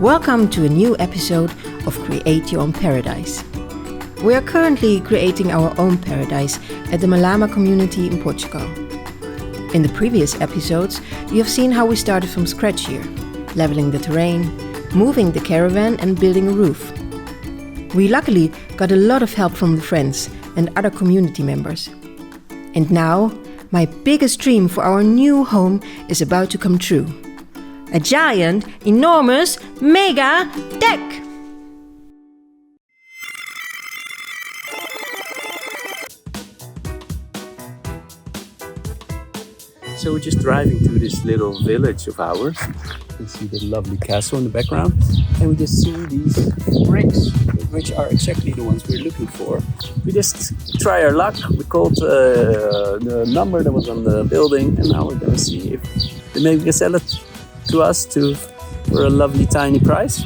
Welcome to a new episode of Create Your Own Paradise. We are currently creating our own paradise at the Malama community in Portugal. In the previous episodes, you have seen how we started from scratch here, leveling the terrain, moving the caravan and building a roof. We luckily got a lot of help from the friends and other community members. And now, my biggest dream for our new home is about to come true. A giant, enormous, mega deck! So we're just driving to this little village of ours. You can see the lovely castle in the background. And we just see these bricks, which are exactly the ones we're looking for. We just try our luck. We called the number that was on the building, and now we're gonna see if they maybe can sell it to us for a lovely tiny price.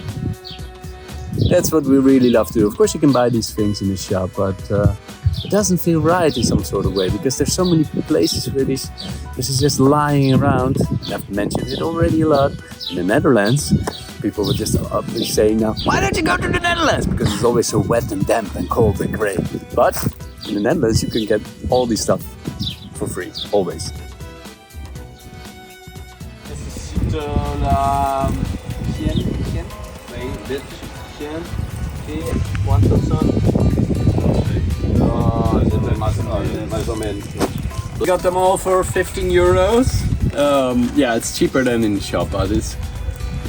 That's what we really love to do. Of course you can buy these things in the shop, but it doesn't feel right in some sort of way, because there's so many places where this is just lying around. I've mentioned it already a lot. In the Netherlands, people were just up saying now, why don't you go to the Netherlands? Because it's always so wet and damp and cold and grey. But in the Netherlands, you can get all this stuff for free, always. Necesito la 100, ¿cuántos son? Más o menos. We got them all for 15 euros. Yeah, it's cheaper than in the shop, but it's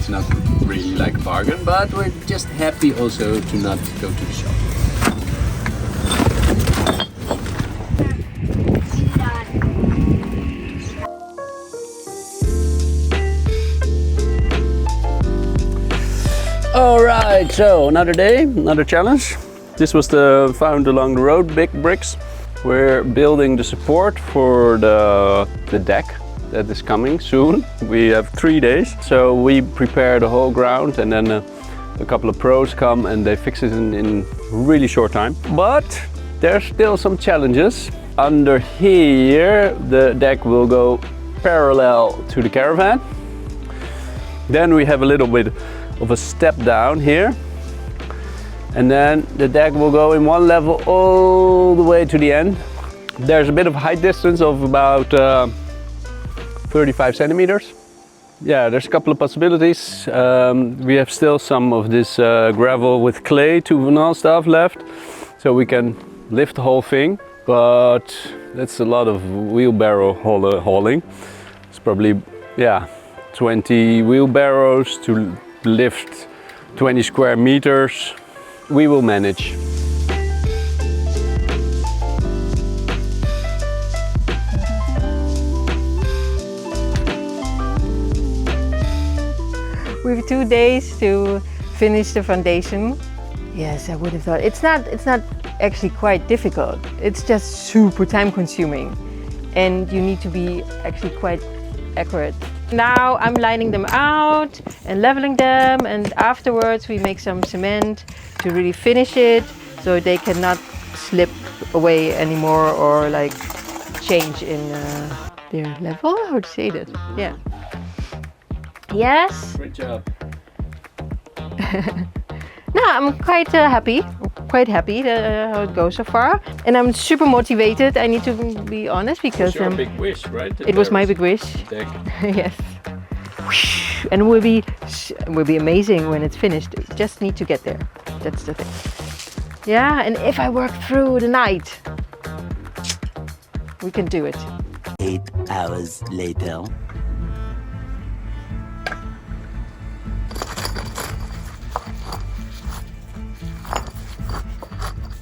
not really like a bargain. But we're just happy also to not go to the shop. Alright, so another day, another challenge. This was found along the road, big bricks. We're building the support for the deck that is coming soon. We have 3 days, so we prepare the whole ground, and then a couple of pros come and they fix it in really short time. But there's still some challenges. Under here, the deck will go parallel to the caravan. Then we have a little bit of a step down here. And then the deck will go in one level all the way to the end. There's a bit of height distance of about 35 centimeters. Yeah, there's a couple of possibilities. We have still some of this gravel with clay to stuff left, so we can lift the whole thing. But that's a lot of wheelbarrow hauling. It's probably 20 wheelbarrows to lift 20 square meters. We will manage. We have 2 days to finish the foundation. Yes, I would have thought. It's not actually quite difficult. It's just super time consuming. And you need to be actually quite accurate. Now I'm lining them out and leveling them, and afterwards we make some cement to really finish it so they cannot slip away anymore or like change in their level. How to say that? Yeah. Yes? Great job. No, I'm quite happy. Quite happy how it goes so far, and I'm super motivated. I need to be honest, because it was your big wish, right? It was my big wish. Yes. And it will be amazing when it's finished. Just need to get there. That's the thing. Yeah, and if I work through the night, we can do it. 8 hours later.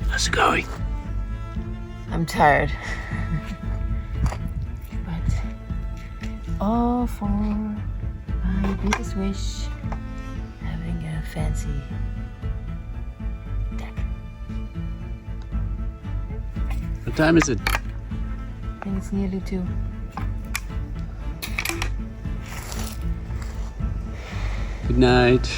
How's it going? I'm tired. But all for my biggest wish, having a fancy deck. What time is it? I think it's nearly 2. Good night.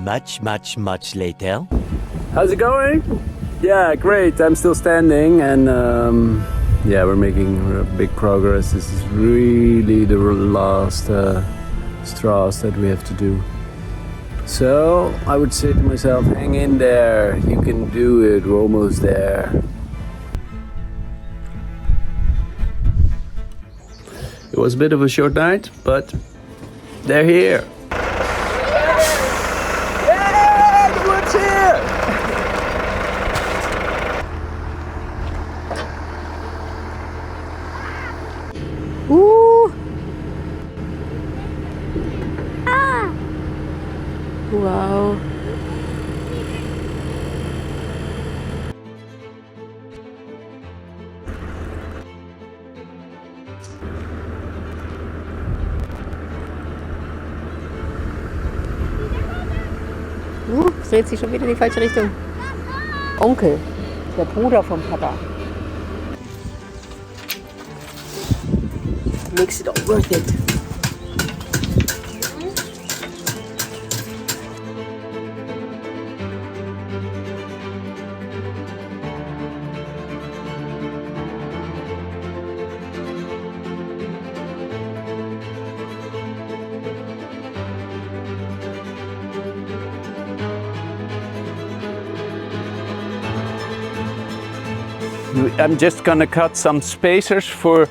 much later. How's it going? Yeah, great. I'm still standing and yeah, we're making big progress. This is really the last straws that we have to do. So I would say to myself, hang in there. You can do it. We're almost there. It was a bit of a short night, but they're here. Yeah, the wood's here! Ooh! Ah! Wow! Dreht sich schon wieder in die falsche Richtung. Onkel, der Bruder vom Papa. Makes it all worth it. I'm just gonna cut some spacers for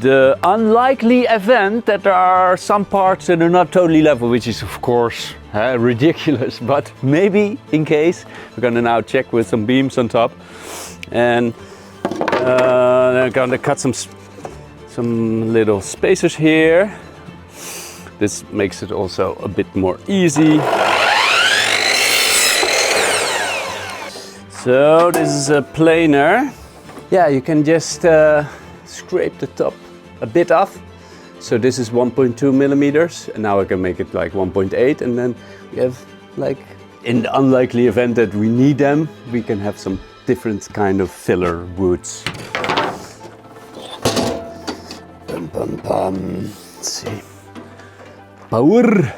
the unlikely event that there are some parts that are not totally level, which is of course ridiculous, but maybe in case. We're gonna now check with some beams on top, and I'm gonna cut some little spacers here. This makes it also a bit more easy. So this is a planer. Yeah, you can just scrape the top a bit off. So this is 1.2 millimeters, and now I can make it like 1.8, and then we have, like, in the unlikely event that we need them, we can have some different kind of filler woods. Pum, pum, pum. Let's see. Power.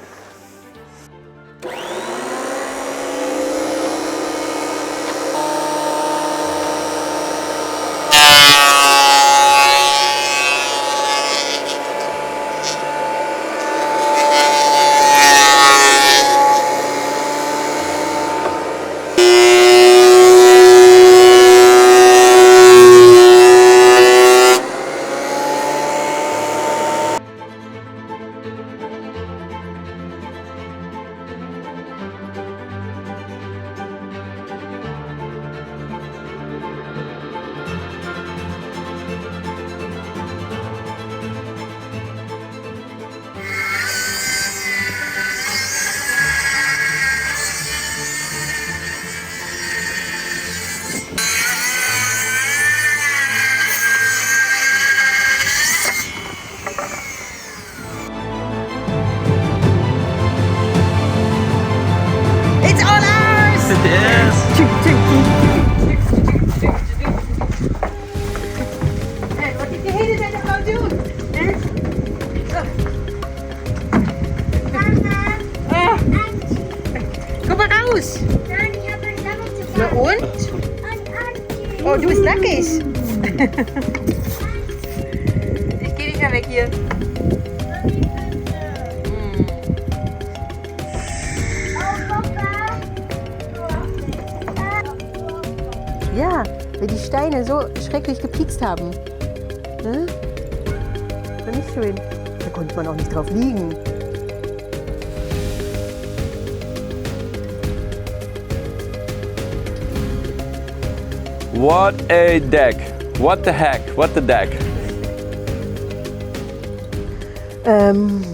Na und? Oh, du bist nackig. Ich geh nicht mehr weg hier. Ja, weil die Steine so schrecklich gepiekst haben. Ne? War nicht schön. Da konnte man auch nicht drauf liegen. What a deck. What the heck? What the deck? I'm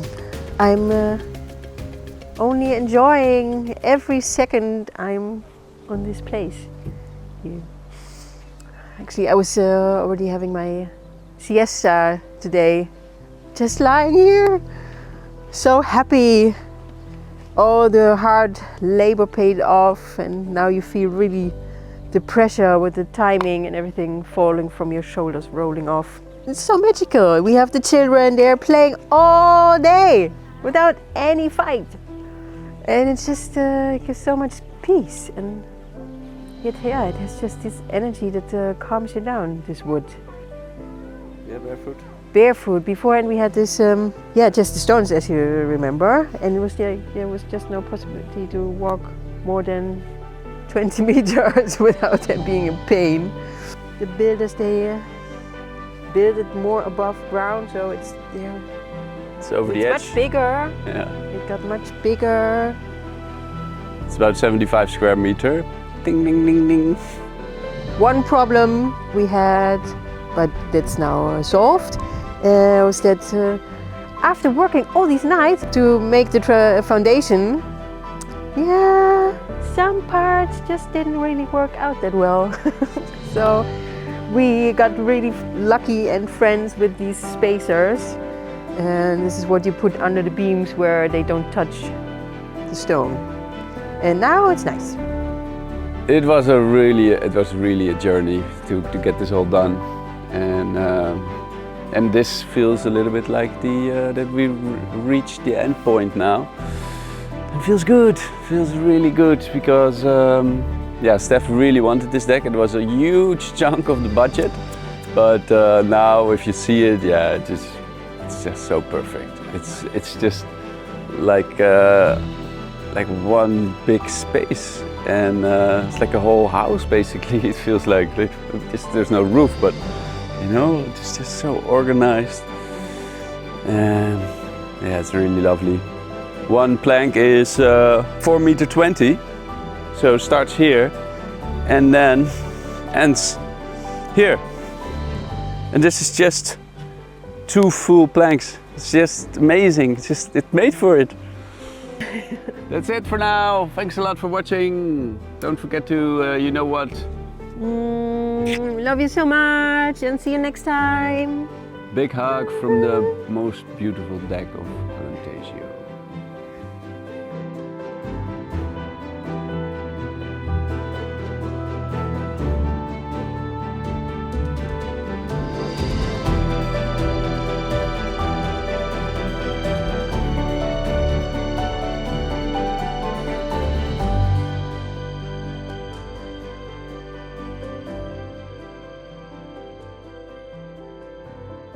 only enjoying every second I'm on this place here. Actually, I was already having my siesta today, just lying here, so happy. All the hard labor paid off, and now you feel really the pressure with the timing and everything falling from your shoulders, rolling off. It's so magical. We have the children, they're playing all day without any fight. And it's just gives so much peace, and yet it has just this energy that calms you down, this wood. Yeah, barefoot. Barefoot. Beforehand we had this, just the stones, as you remember, and there was just no possibility to walk more than 20 meters without them being in pain. The builders, they build it more above ground, so it's over the edge. Much bigger. Yeah. It got much bigger. It's about 75 square meter. Ding, ding, ding, ding. One problem we had, but that's now solved, was that after working all these nights to make the foundation, some parts just didn't really work out that well. So we got really lucky and friends with these spacers. And this is what you put under the beams where they don't touch the stone. And now it's nice. It was really a journey to get this all done, and this feels a little bit like that we reached the end point now. It feels good. Feels really good because Steph really wanted this deck. It was a huge chunk of the budget, but now if you see it, it's just so perfect. It's just like one big space, and it's like a whole house basically. It feels like there's no roof, but it's just so organized, and it's really lovely. One plank is 4.20 meters, so it starts here and then ends here, and this is just 2 full planks. It's just amazing. It's made for it. That's it for now. Thanks a lot for watching. Don't forget to, you know what? Love you so much, and see you next time. Big hug from the most beautiful deck of